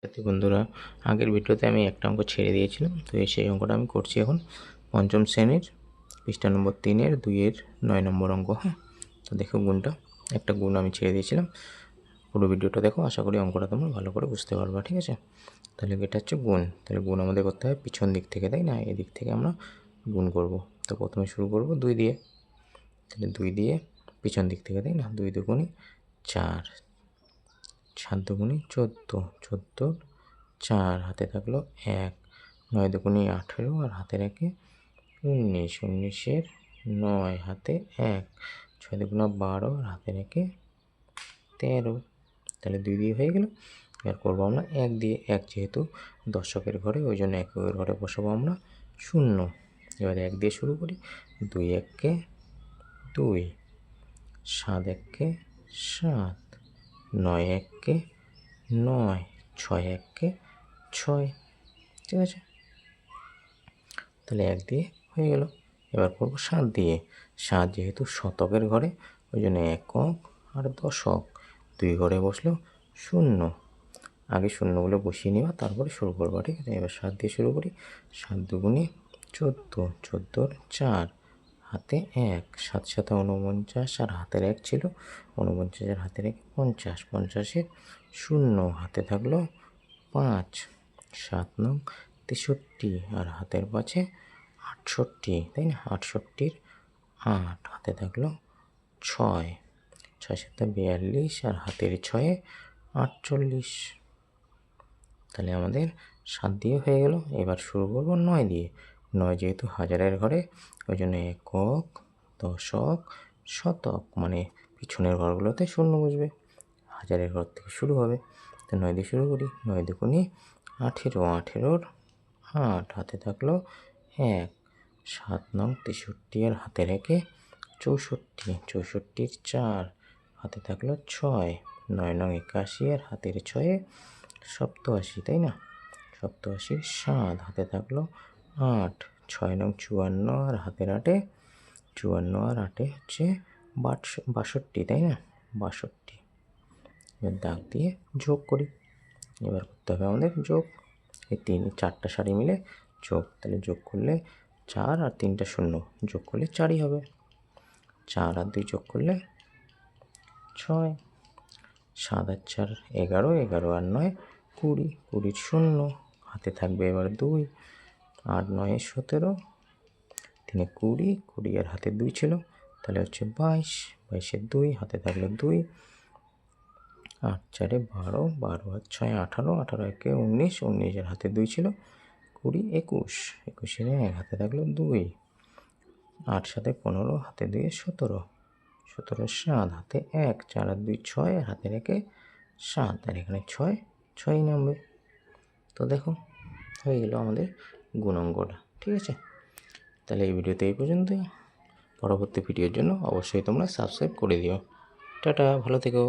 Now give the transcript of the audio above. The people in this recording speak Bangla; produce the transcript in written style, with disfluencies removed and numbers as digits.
সাথী বন্ধুরা, আগের ভিডিওতে আমি একটা অঙ্ক ছেড়ে দিয়েছিলাম। তো সেই অঙ্কটা আমি করছি এখন পঞ্চম শ্রেণীর পৃষ্ঠা নম্বর 3-এর 2-এর 9 নম্বর অঙ্ক। হ্যাঁ, তো দেখো গুণটা, একটা গুণ আমি ছেড়ে দিয়েছিলাম। পুরো ভিডিওটা দেখো, আশা করি অঙ্কটা তোমরা ভালো করে বুঝতে পারবা। ঠিক আছে, তাহলে এটা হচ্ছে গুণ। তাহলে গুণ আমাদের করতে হয় পিছন দিক থেকে, তাই না? এদিক থেকে আমরা গুণ করব। তো প্রথমে শুরু করব 2 দিয়ে। তাহলে 2 দিয়ে পিছন দিক থেকে, তাই না? 2 দুগুণে 4, 7 দুগুণে 14, 14 4 হাতে থাকলো 1, 9 দুগুণে 18 আর হাতে রাখে 19, 19-এর 9 হাতে 1, 6 দুগুণে 12 আর হাতে রাখে 13। তাহলে 2 দিয়ে হয়ে গেল। এবার করবো আমরা 1 দিয়ে। 1 যেহেতু দশকের ঘরে, ওই জন্য এককের ঘরে বসাবো আমরা 0। এবার 1 দিয়ে শুরু করি। 2 1-কে 2, 7 1-কে 7, 9 1-কে 9, 6 1-কে 6। ঠিক আছে, তাহলে 1 দিয়ে হয়ে গেল। এবার করবো 7 দিয়ে। 7 যেহেতু শতকের ঘরে, ওই জন্য একক আর দশক 2 ঘরে বসলো 0। আগে শূন্যগুলো বসিয়ে নেওয়া, তারপরে শুরু করবো। ঠিক আছে, এবার 7 দিয়ে শুরু করি। 7 দুগুণে 14, 14-র 4 হাতে 1, 7 7 49 আর হাতের 1 ছিল 49 আর হাতের 1 50, 50-এর 0 হাতে থাকলো 5, 7 নং 63 আর হাতের 5-এ 68, তাই না? 68-র 8 হাতে থাকলো 6, 6 7 42 আর হাতের 6-এ 48। তাহলে আমাদের 7 দিয়ে হয়ে গেল। এবার শুরু করবো 9 দিয়ে। 9 যেহেতু হাজারের ঘরে, ওই জন্য একক, দশক, শতক, মানে পিছনের ঘরগুলোতে 0 বসবে। হাজারের ঘর থেকে শুরু হবে। তো 9 দিয়ে শুরু করি। 9 দুগুণে 18, 18-র 8 হাতে থাকলো 1, 7 নং 63 আর হাতে রেখে 64, 64-র 4 হাতে থাকলো 6, 9 নং 81 আর হাতের 6-এ 87, তাই না? 87-র 7 হাতে থাকলো 8, 6 নং 54 আর হাতের 8-এ 54 আর 8-এ হচ্ছে 62, তাই না? 62। এবার দাগ দিয়ে যোগ করি। এবার করতে হবে আমাদের যোগ। এই 4টা সারি মিলে যোগ। তাহলে যোগ করলে 4 আর 3টা 0 যোগ করলে 4ই হবে। 4 আর 2 যোগ করলে 6, 7 আর 4 11, 11 আর 9 20, 20-র 0 হাতে থাকবে এবার 2, 8 9 17, 3 20, 20 আর হাতে 2 ছিল, তাহলে হচ্ছে 22, 22-এর 2 হাতে থাকলো 2, 8 4 12, 12 আর 6 18, 18 1 19, 19 এর হাতে 2 ছিল, 20 21, 21-এর 1 হাতে থাকলো 2, 8 7 15, হাতে 2 17, 17-এর 7 হাতে 1, 4 আর 2 6 আর হাতে রেখে 7, আর এখানে 6 6ই নামবে। তো দেখো হয়ে গেল আমাদের গুণ অঙ্কটা। ঠিক আছে, তাহলে এই ভিডিওতে এই পর্যন্তই। পরবর্তী ভিডিওর জন্য অবশ্যই তোমরা সাবস্ক্রাইব করে দিও। টাটা, ভালো থেকো।